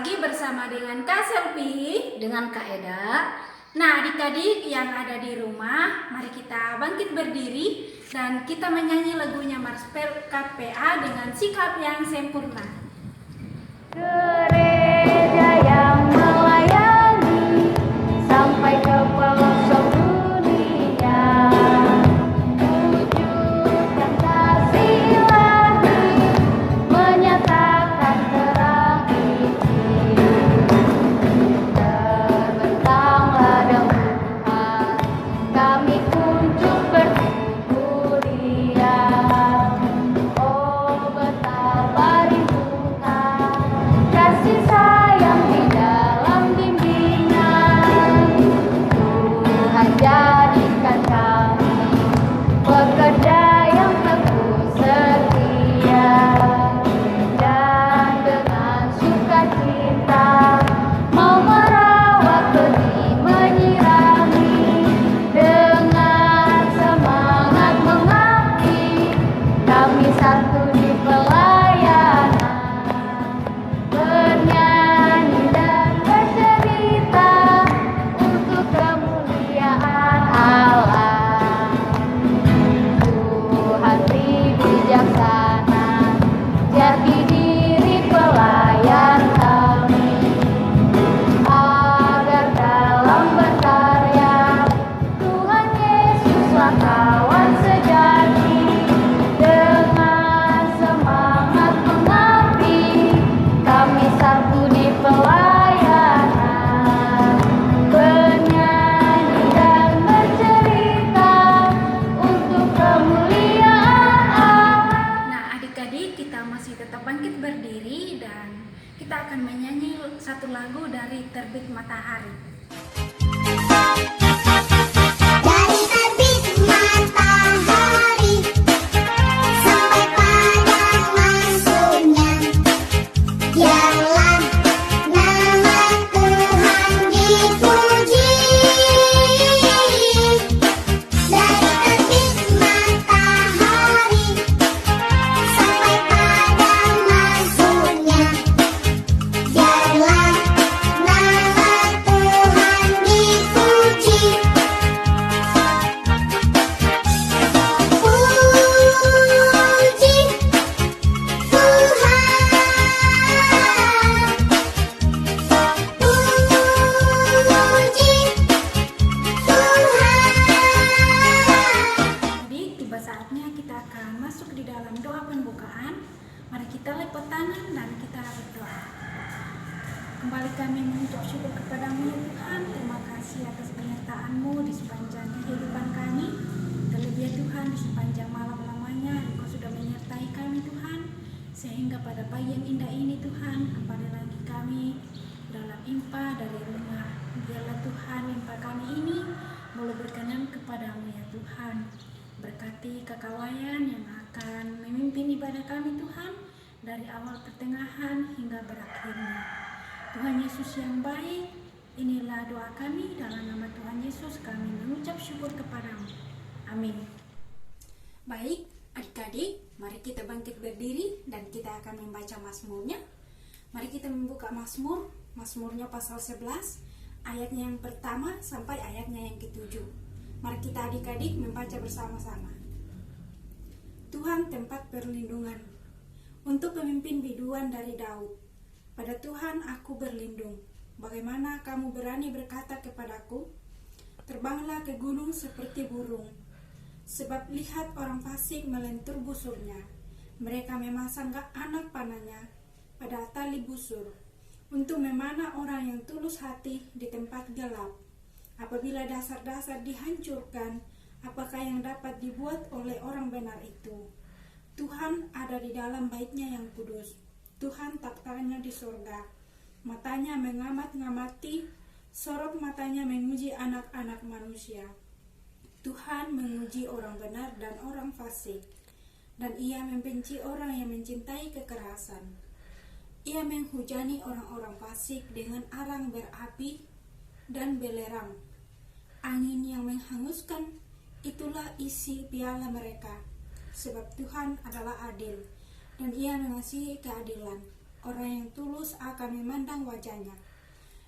lagi bersama dengan Kak Selvi, dengan Kak Eda. Nah, adik-adik yang ada di rumah, mari kita bangkit berdiri dan kita menyanyi lagunya Marspel KPA dengan sikap yang sempurna. Gereja yang melayani sampai ke pelosok dunia, wujudkan kasih ilahi, menyatakan terang Injil. Terbentanglah dengan Tuhan, kami kunjung bertumbuh Dia. Oh, betapa rindukan kasih sayang di dalam bimbingan. Tuhan jadikan kami pekerja yang teguh setia, dan dengan sukacita mau merawat benih, menyirami, dengan semangat mengabdi. Kami satu di pelayanan, bernyanyi dan bercerita untuk kemuliaan Allah. Tuhan bijaksana, jati diri pelayan kami, agar dalam berkarya Tuhan Yesuslah kawan sejati. Dengan semangat mengabdi, kami satu di pelayanan, bernyanyi dan bercerita untuk kemuliaan Allah. Nah, adik-adik kita masih tetap bangkit berdiri dan kita akan menyanyi satu lagu dari Terbit Matahari. Dari terbit matahari sampai padang masuknya, biarlah nama Tuhan dipuji. Dari terbit matahari sampai padang masuknya, biarlah nama Tuhan dipuji. Puji Tuhan, puji Tuhan. Jadi tiba saatnya kita akan masuk di dalam doa pembukaan. Mari kita lipat tangan dan kita berdoa. Kembali kami mengucap syukur kepadamu ya Tuhan. Terima kasih atas penyertaan-Mu di sepanjang kehidupan kami. Terlebih ya Tuhan, di sepanjang malam lamanya Engkau sudah menyertai kami Tuhan. Sehingga pada pagi yang indah ini Tuhan, kembali lagi kami dalam impa dari rumah. Biarlah Tuhan impa kami ini boleh berkenan kepadamu ya Tuhan. Berkati Kakak Wayan yang akan memimpin ibadah kami Tuhan, dari awal pertengahan hingga berakhirnya. Tuhan Yesus yang baik, inilah doa kami dalam nama Tuhan Yesus kami mengucap syukur kepadamu. Amin. Baik, adik-adik, mari kita bangkit berdiri dan kita akan membaca Mazmurnya. Mari kita membuka Mazmurnya pasal 11, ayatnya yang pertama sampai ayatnya yang ke-7. Mari kita adik-adik membaca bersama-sama. Tuhan tempat perlindungan untuk pemimpin biduan dari Daud. Pada Tuhan aku berlindung. Bagaimana kamu berani berkata kepadaku, terbanglah ke gunung seperti burung. Sebab lihat orang fasik melentur busurnya. Mereka memasang anak panahnya pada tali busur, untuk memanah orang yang tulus hati di tempat gelap. Apabila dasar-dasar dihancurkan, apakah yang dapat dibuat oleh orang benar itu? Tuhan ada di dalam bait-Nya yang kudus. Tuhan taktanya di sorga. Matanya mengamat-ngamati, sorot matanya menguji anak-anak manusia. Tuhan menguji orang benar dan orang fasik, dan Ia membenci orang yang mencintai kekerasan. Ia menghujani orang-orang fasik dengan arang berapi dan belerang. Angin yang menghanguskan, itulah isi piala mereka. Sebab Tuhan adalah adil, dan Ia mengasihi keadilan. orang yang tulus akan memandang wajahnya.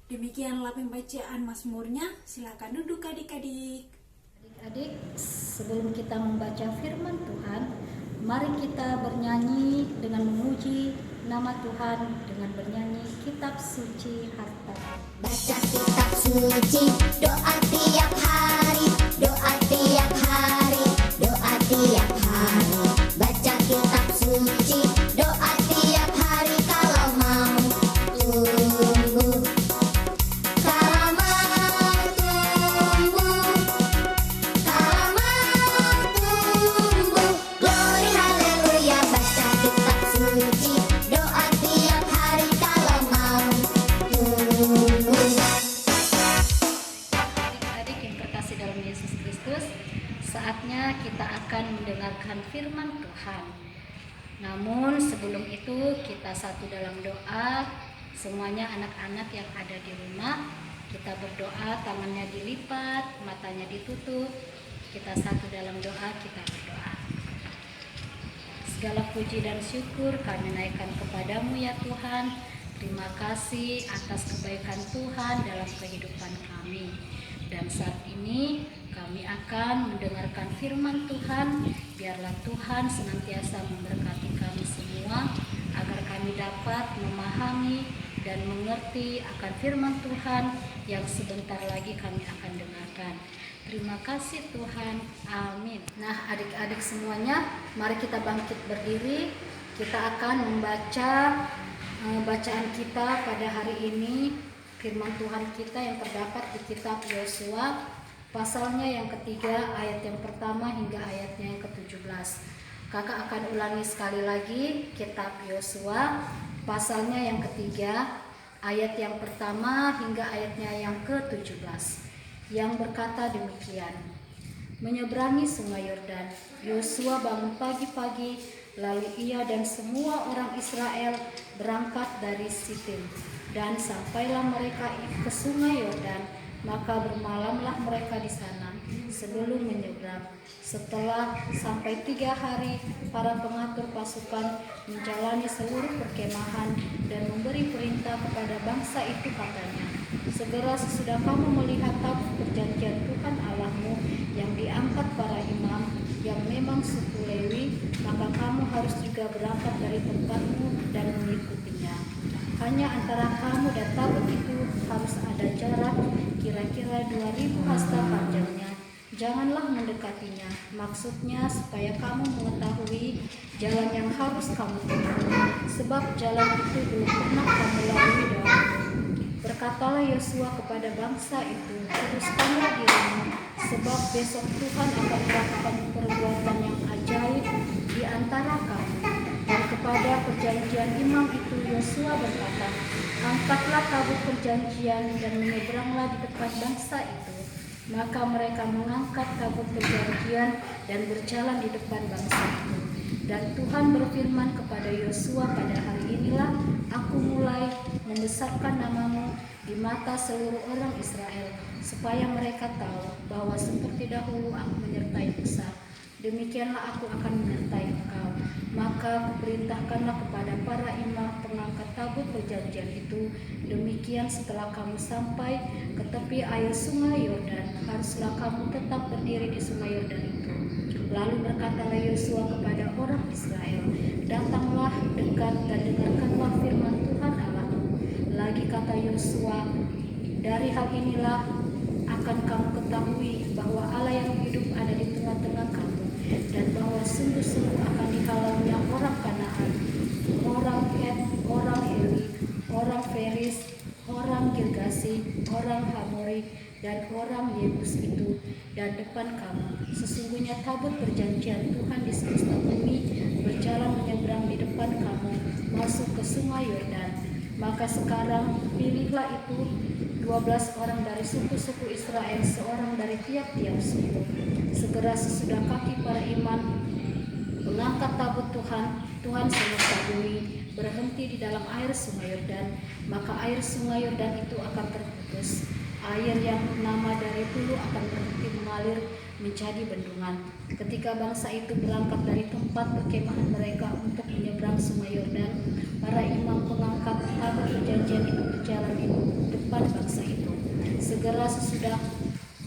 Demikianlah pembacaan Mazmurnya. Silakan duduk adik-adik. Adik-adik, sebelum kita membaca firman Tuhan, mari kita bernyanyi dengan memuji nama Tuhan dengan bernyanyi kitab suci harta. Baca kitab suci, doa tiap hari, doa tiap hari, doa tiap hari. Baca kitab suci, doa tiap hari kalau mau tumbuh. Kalau mau tumbuh, kalau mau tumbuh. Glory haleluya, baca kitab suci, doa tiap hari kalau mau tumbuh. Adik-adik yang terkasih dalam Yesus Kristus, saatnya kita akan mendengarkan firman Tuhan. Namun sebelum itu kita satu dalam doa. Semuanya anak-anak yang ada di rumah, kita berdoa, tangannya dilipat, matanya ditutup. Kita satu dalam doa, kita berdoa. Segala puji dan syukur kami naikkan kepadamu ya Tuhan. Terima kasih atas kebaikan Tuhan dalam kehidupan kami. Dan saat ini kami akan mendengarkan firman Tuhan. Biarlah Tuhan senantiasa memberkati kami semua, agar kami dapat memahami dan mengerti akan firman Tuhan yang sebentar lagi kami akan dengarkan. Terima kasih Tuhan. Amin. Nah, adik-adik semuanya, mari kita bangkit berdiri. Kita akan membaca bacaan kita pada hari ini. Firman Tuhan kita yang terdapat di kitab Yosua, pasalnya yang ketiga, ayat yang pertama hingga ayatnya yang ke-17. Kakak akan ulangi sekali lagi, kitab Yosua, pasalnya yang ketiga, ayat yang pertama hingga ayatnya yang ke-17, yang berkata demikian. Menyeberangi sungai Yordan, Yosua bangun pagi-pagi, lalu ia dan semua orang Israel berangkat dari Sitim, dan sampailah mereka ke sungai Yordan, maka bermalamlah mereka di sana sebelum menyeberang. Setelah sampai 3 hari, para pengatur pasukan menjalani seluruh perkemahan dan memberi perintah kepada bangsa itu, katanya, segera sesudah kamu melihat tabut perjanjian Tuhan Allahmu yang diangkat para imam, yang memang suku Lewi, maka kamu harus juga berangkat dari tempatmu dan mengikutinya. Hanya antara kamu dan tabut itu harus ada jarak kira-kira 2000 hasta panjangnya. Janganlah mendekatinya, maksudnya supaya kamu mengetahui jalan yang harus kamu tempuh, sebab jalan itu belum pernah kamu lalui dahulu. Berkatalah Yosua kepada bangsa itu, kuduskanlah dirimu, sebab besok Tuhan akan melakukan perbuatan yang ajaib di antara kamu. Dan kepada perjanjian imam itu Yosua berkata, angkatlah tabut perjanjian dan menyeberanglah di depan bangsa itu. Maka mereka mengangkat tabut perjanjian dan berjalan di depan bangsa itu. Dan Tuhan berfirman kepada Yosua, pada hari inilah aku mulai membesarkan namamu di mata seluruh orang Israel, supaya mereka tahu bahwa seperti dahulu aku menyertai Musa, demikianlah aku akan menyertai engkau. Maka kuperintahkanlah kepada para imam pengangkat tabut perjanjian itu, demikian setelah kamu sampai ke tepi air sungai Yordan, haruslah kamu tetap berdiri di sungai Yordan itu. Lalu berkatalah Yosua kepada orang Israel, datanglah dekat dan dengarkanlah firman Tuhan Allahmu. Lagi kata Yosua, dari hal inilah akan kamu ketahui bahwa Allah yang hidup ada di tengah-tengah kamu, dan bahwa sungguh-sungguh akan dihalaunya orang Kanaan, orang Het, orang Heri, orang Feris, orang Girgasi, orang Hamori, dan orang Yebus itu, dan depan kamu. Sesungguhnya tabut perjanjian Tuhan di semesta bumi berjalan menyeberang di depan kamu, masuk ke sungai Yordan. Maka sekarang pilihlah itu 12 orang dari suku-suku Israel, seorang dari tiap-tiap suku. Segera sesudah kaki para imam mengangkat tabut Tuhan semesta bumi berhenti di dalam air sungai Yordan, maka air sungai Yordan itu akan terputus. Air yang nama dari hulu akan berhenti mengalir menjadi bendungan. Ketika bangsa itu berangkat dari tempat perkemahan mereka untuk menyeberang Sungai Yordan, para imam pengangkat tabut perjanjian itu berjalan di depan bangsa itu. Segera sesudah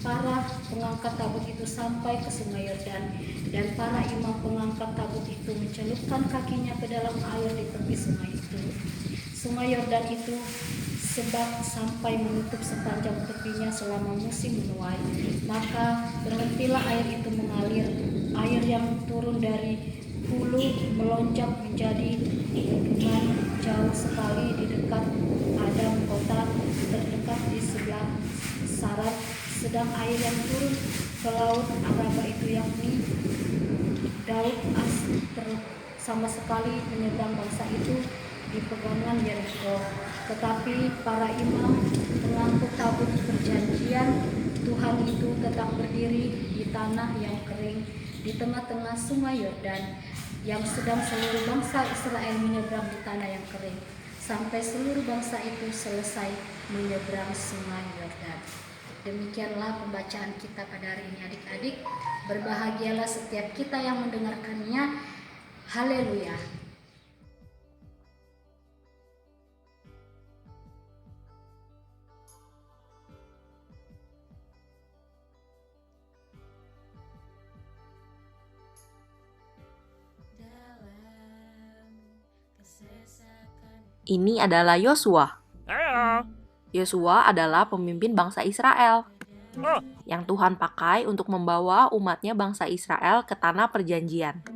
para pengangkat tabut itu sampai ke Sungai Yordan, dan para imam pengangkat tabut itu mencelupkan kakinya ke dalam air di tepi sungai itu. Sungai Yordan itu sebab sampai menutup sepanjang tepinya selama musim menuai. Maka berhentilah air itu mengalir. Air yang turun dari hulu melonjak menjadi bendungan jauh sekali di dekat Adam, kota terdekat di sebelah Sarat. Sedang air yang turun ke laut Araba itu, yakni Daud sama sekali menyeberang bangsa itu di pegangan Yeriko. Tetapi para imam pengangkut tabut perjanjian Tuhan itu tetap berdiri di tanah yang kering di tengah-tengah Sungai Yordan, yang sedang seluruh bangsa Israel menyeberang di tanah yang kering, sampai seluruh bangsa itu selesai menyeberang Sungai Yordan. Demikianlah pembacaan kita pada hari ini adik-adik. Berbahagialah setiap kita yang mendengarkannya. Haleluya. Ini adalah Yosua. Yosua adalah pemimpin bangsa Israel yang Tuhan pakai untuk membawa umatnya bangsa Israel ke tanah perjanjian.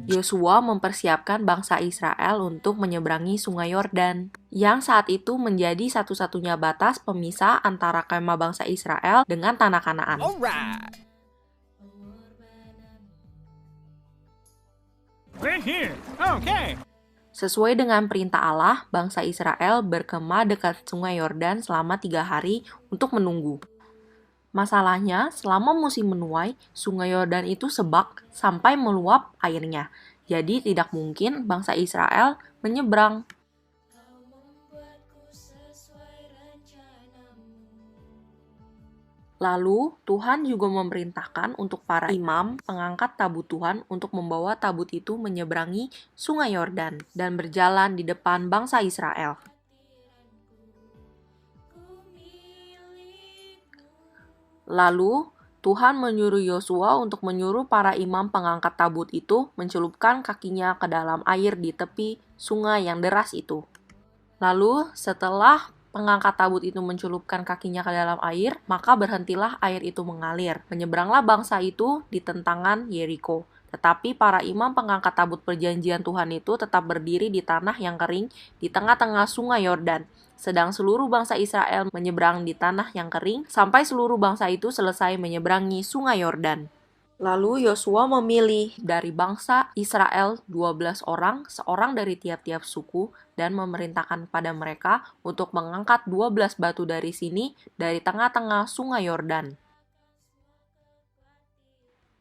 Yosua mempersiapkan bangsa Israel untuk menyeberangi Sungai Yordan, yang saat itu menjadi satu-satunya batas pemisah antara kemah bangsa Israel dengan tanah Kanaan. Sesuai dengan perintah Allah, bangsa Israel berkemah dekat Sungai Yordan selama 3 hari untuk menunggu. Masalahnya, selama musim menuai, Sungai Yordan itu sebak sampai meluap airnya. Jadi tidak mungkin bangsa Israel menyeberang. Lalu, Tuhan juga memerintahkan untuk para imam pengangkat tabut Tuhan untuk membawa tabut itu menyeberangi Sungai Yordan dan berjalan di depan bangsa Israel. Lalu, Tuhan menyuruh Yosua untuk menyuruh para imam pengangkat tabut itu mencelupkan kakinya ke dalam air di tepi sungai yang deras itu. Lalu, setelah pengangkat tabut itu mencelupkan kakinya ke dalam air, maka berhentilah air itu mengalir. Menyeberanglah bangsa itu di tentangan Yeriko. Tetapi para imam pengangkat tabut perjanjian Tuhan itu tetap berdiri di tanah yang kering di tengah-tengah Sungai Yordan. Sedang seluruh bangsa Israel menyeberang di tanah yang kering sampai seluruh bangsa itu selesai menyeberangi Sungai Yordan. Lalu Yosua memilih dari bangsa Israel 12 orang, seorang dari tiap-tiap suku, dan memerintahkan pada mereka untuk mengangkat 12 batu dari sini, dari tengah-tengah Sungai Yordan.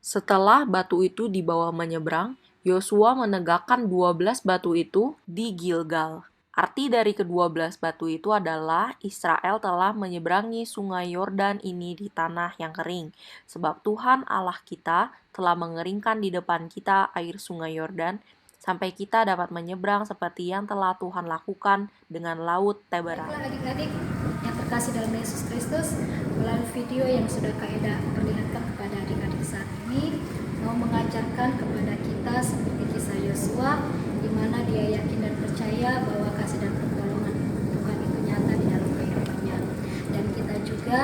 Setelah batu itu dibawa menyeberang, Yosua menegakkan 12 batu itu di Gilgal. Arti dari ke-12 batu itu adalah Israel telah menyeberangi Sungai Yordan ini di tanah yang kering. Sebab Tuhan Allah kita telah mengeringkan di depan kita air Sungai Yordan, sampai kita dapat menyeberang seperti yang telah Tuhan lakukan dengan Laut Teberah. Baiklah adik-adik yang terkasih dalam Yesus Kristus, melalui video yang sudah Kak Eda perlihatkan kepada adik-adik saat ini, mau mengajarkan kepada kita seperti kisah Yosua, di mana dia yakin dan percaya bahwa kasih dan pertolongan Tuhan itu nyata di dalam kehidupannya. Dan kita juga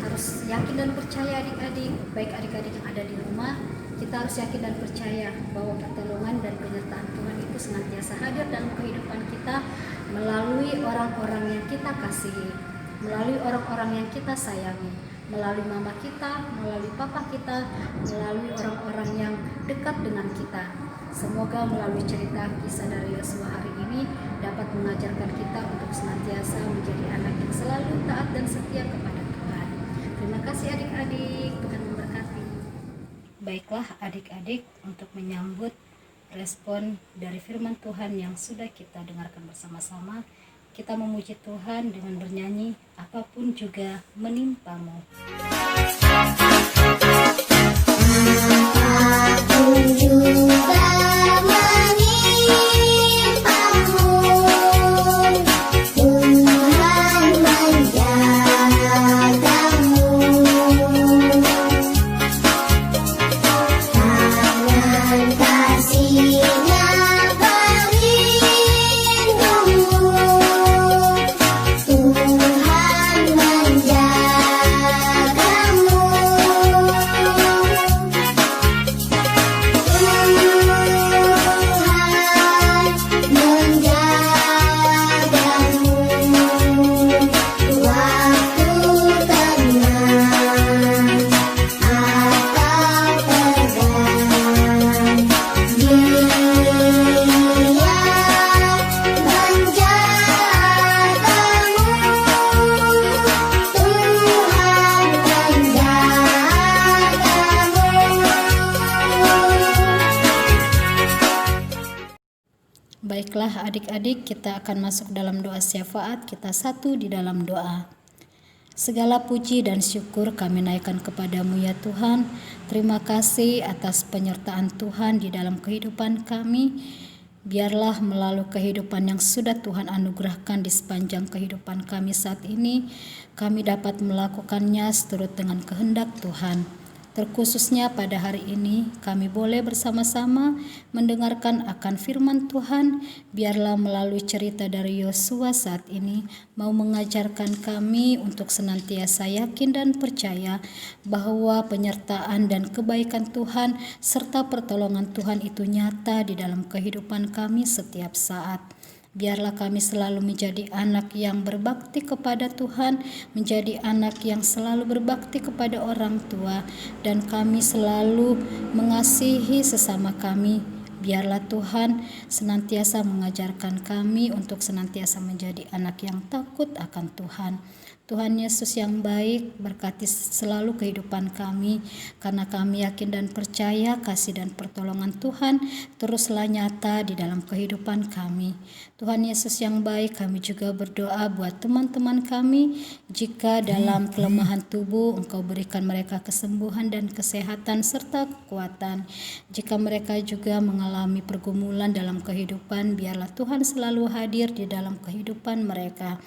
harus yakin dan percaya adik-adik, baik adik-adik yang ada di rumah, kita harus yakin dan percaya bahwa pertolongan dan penyertaan Tuhan itu senantiasa hadir dalam kehidupan kita melalui orang-orang yang kita kasihi, melalui orang-orang yang kita sayangi, melalui mama kita, melalui papa kita, melalui orang-orang yang dekat dengan kita. Semoga melalui cerita kisah dari Yosua hari ini dapat mengajarkan kita untuk senantiasa menjadi anak yang selalu taat dan setia kepada Tuhan. Terima kasih adik-adik, Tuhan memberkati. Baiklah adik-adik, untuk menyambut respon dari firman Tuhan yang sudah kita dengarkan bersama-sama, kita memuji Tuhan dengan bernyanyi apapun juga menimpamu. Apapun juga menimpamu, Tuhan menjagamu. Tangan kasih-Nya pelindungmu, Tuhan menjagamu. Baiklah adik-adik, kita akan masuk dalam doa syafaat. Kita satu di dalam doa. Segala puji dan syukur kami naikkan kepadamu ya Tuhan. Terima kasih atas penyertaan Tuhan di dalam kehidupan kami. Biarlah melalui kehidupan yang sudah Tuhan anugerahkan di sepanjang kehidupan kami saat ini, kami dapat melakukannya seturut dengan kehendak Tuhan. Terkhususnya pada hari ini kami boleh bersama-sama mendengarkan akan firman Tuhan. Biarlah melalui cerita dari Yosua saat ini mau mengajarkan kami untuk senantiasa yakin dan percaya bahwa penyertaan dan kebaikan Tuhan serta pertolongan Tuhan itu nyata di dalam kehidupan kami setiap saat. Biarlah kami selalu menjadi anak yang berbakti kepada Tuhan, menjadi anak yang selalu berbakti kepada orang tua, dan kami selalu mengasihi sesama kami. Biarlah Tuhan senantiasa mengajarkan kami untuk senantiasa menjadi anak yang takut akan Tuhan. Tuhan Yesus yang baik, berkati selalu kehidupan kami, karena kami yakin dan percaya kasih dan pertolongan Tuhan teruslah nyata di dalam kehidupan kami. Tuhan Yesus yang baik, kami juga berdoa buat teman-teman kami, jika dalam kelemahan tubuh Engkau berikan mereka kesembuhan dan kesehatan serta kekuatan. Jika mereka juga mengalami pergumulan dalam kehidupan, biarlah Tuhan selalu hadir di dalam kehidupan mereka.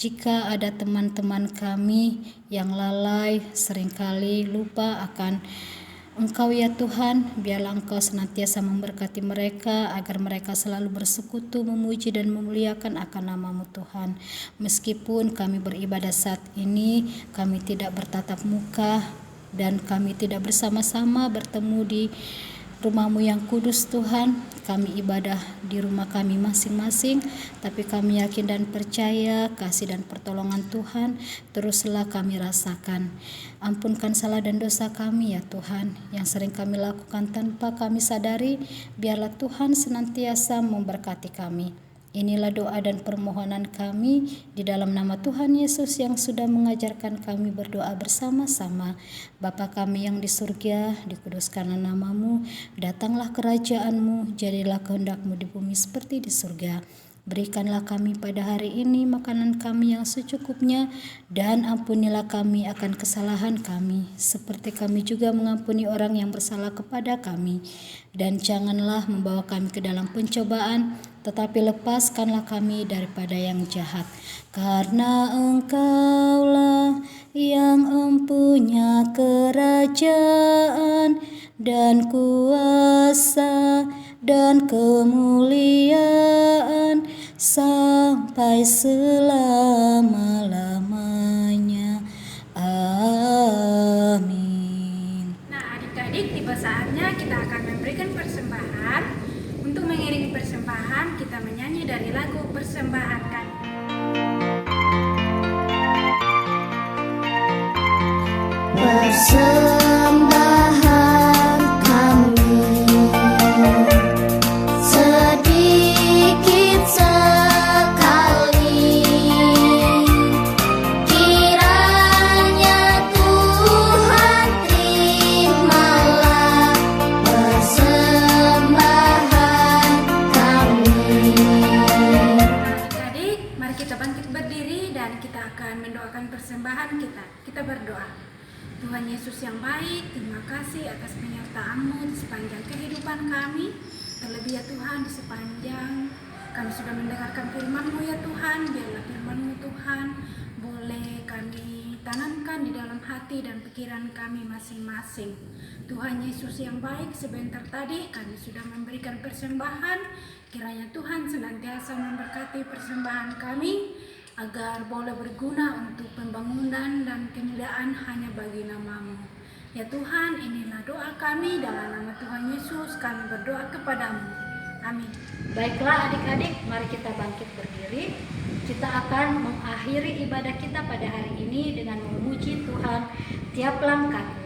Jika ada teman-teman kami yang lalai, seringkali lupa akan Engkau ya Tuhan, biarlah Engkau senantiasa memberkati mereka agar mereka selalu bersekutu, memuji dan memuliakan akan nama-Mu Tuhan. Meskipun kami beribadah saat ini, kami tidak bertatap muka dan kami tidak bersama-sama bertemu di rumah-Mu yang kudus Tuhan. Kami ibadah di rumah kami masing-masing, tapi kami yakin dan percaya kasih dan pertolongan Tuhan teruslah kami rasakan. Ampunkan salah dan dosa kami ya Tuhan, yang sering kami lakukan tanpa kami sadari. Biarlah Tuhan senantiasa memberkati kami. Inilah doa dan permohonan kami di dalam nama Tuhan Yesus yang sudah mengajarkan kami berdoa bersama-sama. Bapa kami yang di surga, dikuduskanlah nama-Mu, datanglah kerajaan-Mu, jadilah kehendak-Mu di bumi seperti di surga. Berikanlah kami pada hari ini makanan kami yang secukupnya, dan ampunilah kami akan kesalahan kami, seperti kami juga mengampuni orang yang bersalah kepada kami. Dan janganlah membawa kami ke dalam pencobaan, tetapi lepaskanlah kami daripada yang jahat. Karena Engkaulah yang empunya kerajaan dan kuasa dan kemuliaan sampai selama-lamanya. Amin. Nah, adik-adik, tiba saatnya kita akan memberikan persembahan. Untuk mengiringi persembahan, kita menyanyi dari lagu Persembahan Kami. Persembahan kami sedikit sekali, kiranya Tuhan terimalah persembahan kami. Adik-adik, mari kita baik, terima kasih atas penyertaan-Mu di sepanjang kehidupan kami. Terlebih ya Tuhan, di sepanjang kami sudah mendengarkan firman-Mu ya Tuhan, biarlah firman-Mu Tuhan boleh kami tanamkan di dalam hati dan pikiran kami masing-masing. Tuhan Yesus yang baik, sebentar tadi kami sudah memberikan persembahan. Kiranya Tuhan senantiasa memberkati persembahan kami, agar boleh berguna untuk pembangunan dan kemuliaan hanya bagi nama-Mu. Ya Tuhan, inilah doa kami, dalam nama Tuhan Yesus kami berdoa kepadamu. Amin. Baiklah adik-adik, mari kita bangkit berdiri. Kita akan mengakhiri ibadah kita pada hari ini dengan memuji Tuhan tiap langkahku.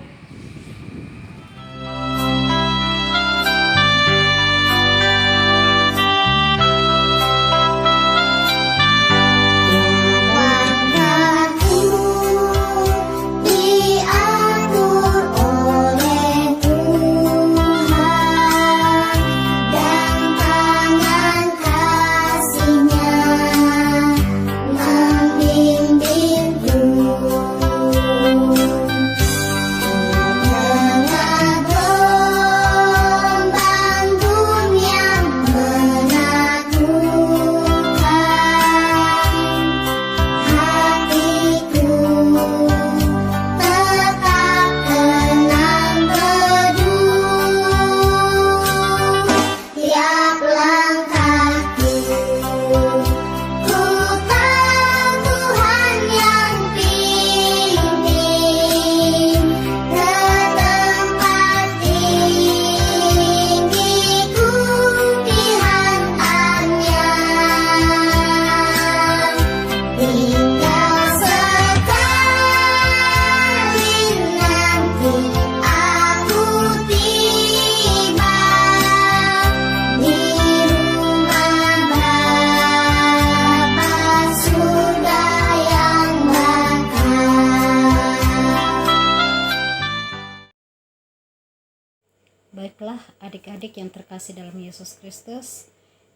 Baiklah adik-adik yang terkasih dalam Yesus Kristus,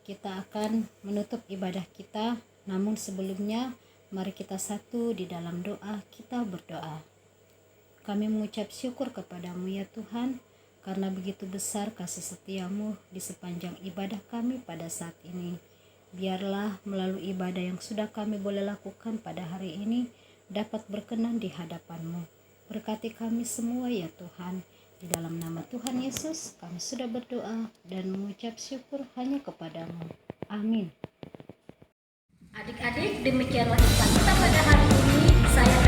kita akan menutup ibadah kita. Namun sebelumnya, mari kita satu di dalam doa. Kita berdoa. Kami mengucap syukur kepadamu ya Tuhan, karena begitu besar kasih setia-Mu di sepanjang ibadah kami pada saat ini. Biarlah melalui ibadah yang sudah kami boleh lakukan pada hari ini, dapat berkenan di hadapan-Mu. Berkati kami semua ya Tuhan. Di dalam nama Tuhan Yesus, kami sudah berdoa dan mengucap syukur hanya kepadamu. Amin. Adik-adik, demikianlah ibadah kita pada hari ini. Saya